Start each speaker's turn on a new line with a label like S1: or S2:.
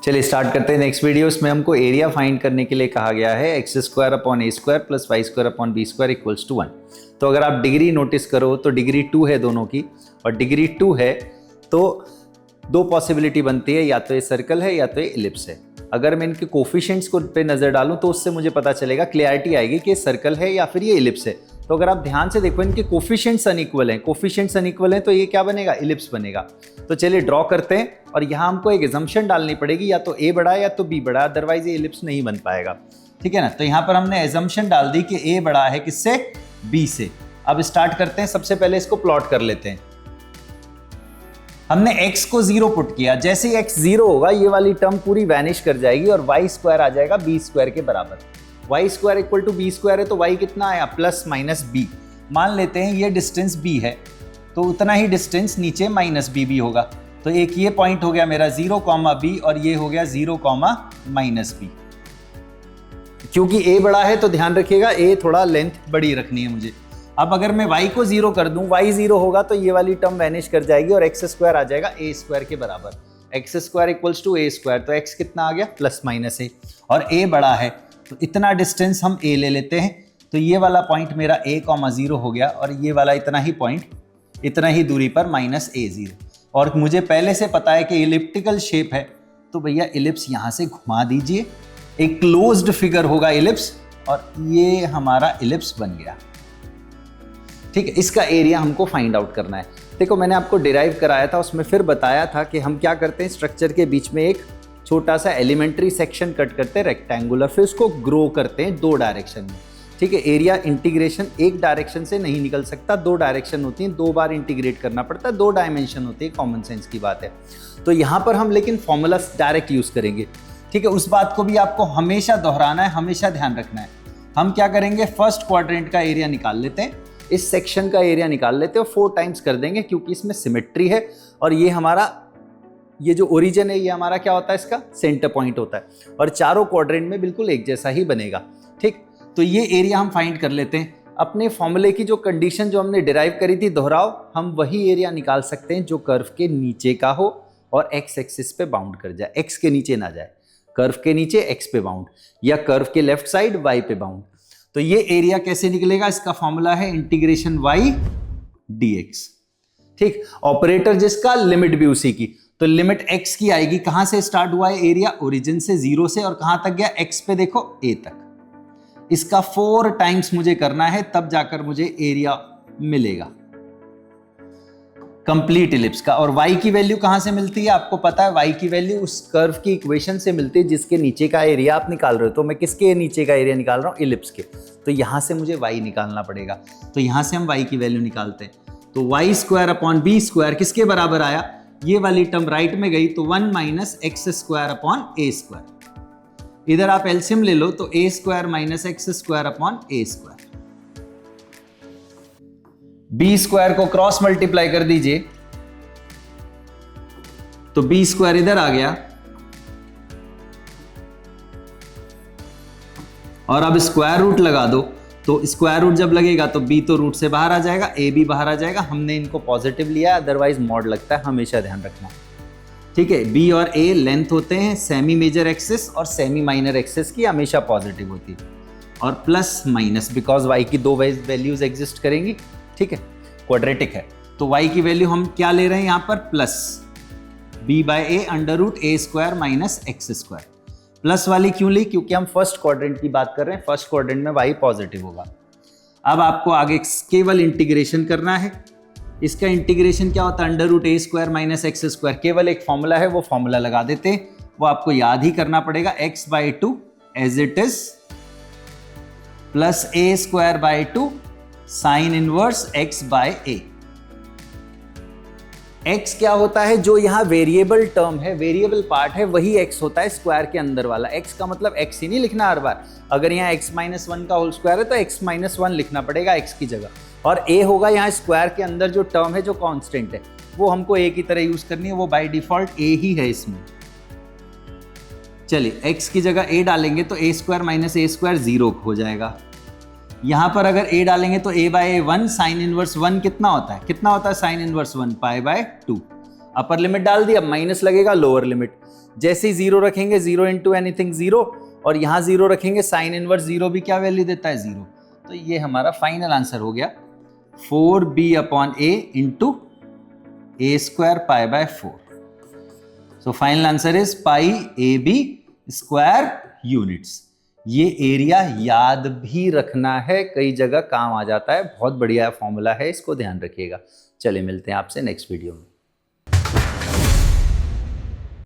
S1: चलिए स्टार्ट करते हैं नेक्स्ट वीडियो। इसमें हमको एरिया फाइंड करने के लिए कहा गया है x square upon a square plus y square upon b square equals to 1। तो अगर आप डिग्री नोटिस करो तो डिग्री 2 है दोनों की, और डिग्री 2 है तो दो पॉसिबिलिटी बनती है, या तो ये सर्कल है या तो ये इलिप्स है। अगर मैं इनके कोफिशिएंट्स को पे नज़र डालूं तो उससे मुझे पता चलेगा, क्लियरिटी आएगी कि ये सर्कल है या फिर ये इलिप्स है। तो अगर आप ध्यान से देखो इनके कोफिशिएंट्स अनइक्वल हैं, कोफिशिएंट्स अनइक्वल हैं तो ये क्या बनेगा, इलिप्स बनेगा। तो चलिए ड्रॉ करते हैं, और यहाँ हमको एक एजम्पशन डालनी पड़ेगी, या तो ए बड़ा है या तो बी बड़ा है, अदरवाइज ये इलिप्स नहीं बन पाएगा। ठीक है ना। तो यहाँ पर हमने एजम्पशन डाल दी कि ए बड़ा है किससे, बी से। अब स्टार्ट करते हैं। सबसे पहले इसको प्लॉट कर लेते हैं। हमने x को 0 पुट किया, जैसे ही x 0 होगा ये वाली टर्म पूरी वैनिश कर जाएगी और y स्क्वायर आ जाएगा b स्क्वायर के बराबर। y square equal to b square है तो y कितना आया, प्लस माइनस b। मान लेते हैं ये डिस्टेंस b है तो उतना ही डिस्टेंस नीचे माइनस b भी होगा। तो एक ये पॉइंट हो गया मेरा 0, b और ये हो गया 0, माइनस b। क्योंकि a बड़ा है तो ध्यान रखिएगा a थोड़ा लेंथ बड़ी रखनी है मुझे। अब अगर मैं y को 0 कर दूं, y 0 होगा तो ये वाली टर्म वैनिश कर जाएगी और x स्क्वायर आ जाएगा a स्क्वायर के बराबर। x square equals to a square, तो x कितना आ गया, प्लस माइनस a, और a बड़ा है तो इतना डिस्टेंस हम a ले लेते हैं। तो ये वाला पॉइंट मेरा a, 0 हो गया, और ये वाला इतना ही पॉइंट, इतना ही दूरी पर माइनस a 0। और मुझे पहले से पता है कि इलिप्टिकल शेप है तो भैया इलिप्स यहाँ से घुमा दीजिए, एक क्लोज्ड फिगर होगा इलिप्स, और ये हमारा इलिप्स बन गया। ठीक है, इसका एरिया हमको फाइंड आउट करना है। देखो मैंने आपको डिराइव कराया था, उसमें फिर बताया था कि हम क्या करते हैं, स्ट्रक्चर के बीच में एक छोटा सा एलिमेंट्री सेक्शन कट करते हैं रेक्टेंगुलर, फिर उसको ग्रो करते हैं 2 डायरेक्शन में। ठीक है, एरिया इंटीग्रेशन एक डायरेक्शन से नहीं निकल सकता, 2 डायरेक्शन होती हैं, 2 बार इंटीग्रेट करना पड़ता है, 2 डायमेंशन होती है, कॉमन सेंस की बात है। तो यहाँ पर हम लेकिन फॉर्मूला डायरेक्ट यूज करेंगे। ठीक है, उस बात को भी आपको हमेशा दोहराना है, हमेशा ध्यान रखना है। हम क्या करेंगे, फर्स्ट क्वाड्रेंट का एरिया निकाल लेते हैं, इस सेक्शन का एरिया निकाल लेते हैं, 4 टाइम्स कर देंगे क्योंकि इसमें सिमेट्री है, और ये हमारा ये जो ओरिजिन है ये हमारा क्या होता है, इसका सेंटर पॉइंट होता है, और चारों क्वाड्रेंट में बिल्कुल एक जैसा ही बनेगा। ठीक, तो ये एरिया हम फाइंड कर लेते हैं। अपने फॉर्मूले की जो कंडीशन जो हमने डिराइव करी थी दोहराओ, हम वही एरिया निकाल सकते हैं जो कर्व के नीचे का हो और एक्स एक्सिस पे बाउंड कर जाए, एक्स के नीचे ना जाए, कर्व के नीचे एक्स पे बाउंड, या कर्व के लेफ्ट साइड वाई पे बाउंड। तो ये एरिया कैसे निकलेगा, इसका फॉर्मूला है इंटीग्रेशन y dx। ठीक, ऑपरेटर जिसका, लिमिट भी उसी की। तो लिमिट x की आएगी, कहां से स्टार्ट हुआ है एरिया, ओरिजिन से 0 से, और कहां तक गया, x पे देखो a तक। इसका 4 टाइम्स मुझे करना है, तब जाकर मुझे एरिया मिलेगा कंप्लीट इलिप्स का। और y की वैल्यू कहां से मिलती है, आपको पता है y की वैल्यू उस कर्व की इक्वेशन से मिलती है जिसके नीचे का एरिया आप निकाल रहे हो। तो मैं किसके नीचे का एरिया निकाल रहा हूं, इलिप्स के। तो यहां से मुझे y निकालना पड़ेगा, तो यहां से हम y की वैल्यू निकालते हैं। तो y square upon b square किसके बराबर आया, ये वाली टर्म राइट में गई तो 1 minus x square upon a square. इधर आप एलसीएम ले लो तो a square minus x square upon a square. B square को क्रॉस मल्टीप्लाई कर दीजिए तो बी स्क्वायर इधर आ गया, और अब स्क्वायर रूट लगा दो। तो स्क्वायर रूट जब लगेगा तो b तो रूट से बाहर आ जाएगा, a भी बाहर आ जाएगा। हमने इनको पॉजिटिव लिया, अदरवाइज मॉड लगता है, हमेशा ध्यान रखना। ठीक है, b और a लेंथ होते हैं सेमी मेजर एक्सिस और सेमी माइनर एक्सिस की, हमेशा पॉजिटिव होती है, और प्लस माइनस बिकॉज y की 2 वैल्यूज एग्जिस्ट करेंगी। ठीक है, क्वाड्रेटिक है तो y की वैल्यू हम क्या ले रहे हैं यहाँ पर, plus b by a under root a square minus x square. Plus वाली क्यों ली, क्योंकि हम फर्स्ट क्वाड्रेंट की बात कर रहे हैं, फर्स्ट क्वाड्रेंट में y पॉजिटिव होगा। अब आपको आगे केवल इंटीग्रेशन करना है। इसका इंटीग्रेशन क्या होता है, under root a square minus x square. केवल एक फॉर्मूला है, वो फॉर्मूला लगा देते हैं, वो आपको याद ही करना पड़ेगा, x by 2 as it is plus a square by 2 sine inverse x by a. x क्या होता है, जो यहाँ वेरिएबल टर्म है, वेरिएबल पार्ट है, वही x होता है स्क्वायर के अंदर वाला। x का मतलब x ही नहीं लिखना हर बार, अगर यहाँ x माइनस 1 का होल स्क्वायर है तो x माइनस 1 लिखना पड़ेगा x की जगह, और a होगा यहाँ स्क्वायर के अंदर जो टर्म है, जो कांस्टेंट है, वो हमको a की तरह यूज करनी है, वो बाय डिफॉल्ट a ही है इसमें। चलिए x की जगह a डालेंगे तो a square minus a square 0 हो जाएगा। यहां पर अगर a डालेंगे तो a बाय 1 साइन इनवर्स 1 कितना होता है, कितना होता है sine inverse 1, pi by 2। Upper limit डाल दी, अब माइनस लगेगा लोअर लिमिट, जैसे ही 0 रखेंगे 0 इंटू एनीथिंग 0, और यहां 0 रखेंगे साइन इनवर्स 0 भी क्या वैल्यू देता है 0। तो ये हमारा फाइनल आंसर हो गया 4b/a into a² π/4। So final answer is pi ab² units. ये एरिया याद भी रखना है, कई जगह काम आ जाता है, बहुत बढ़िया फॉर्मूला है, इसको ध्यान रखिएगा। चलिए मिलते हैं आपसे नेक्स्ट वीडियो में।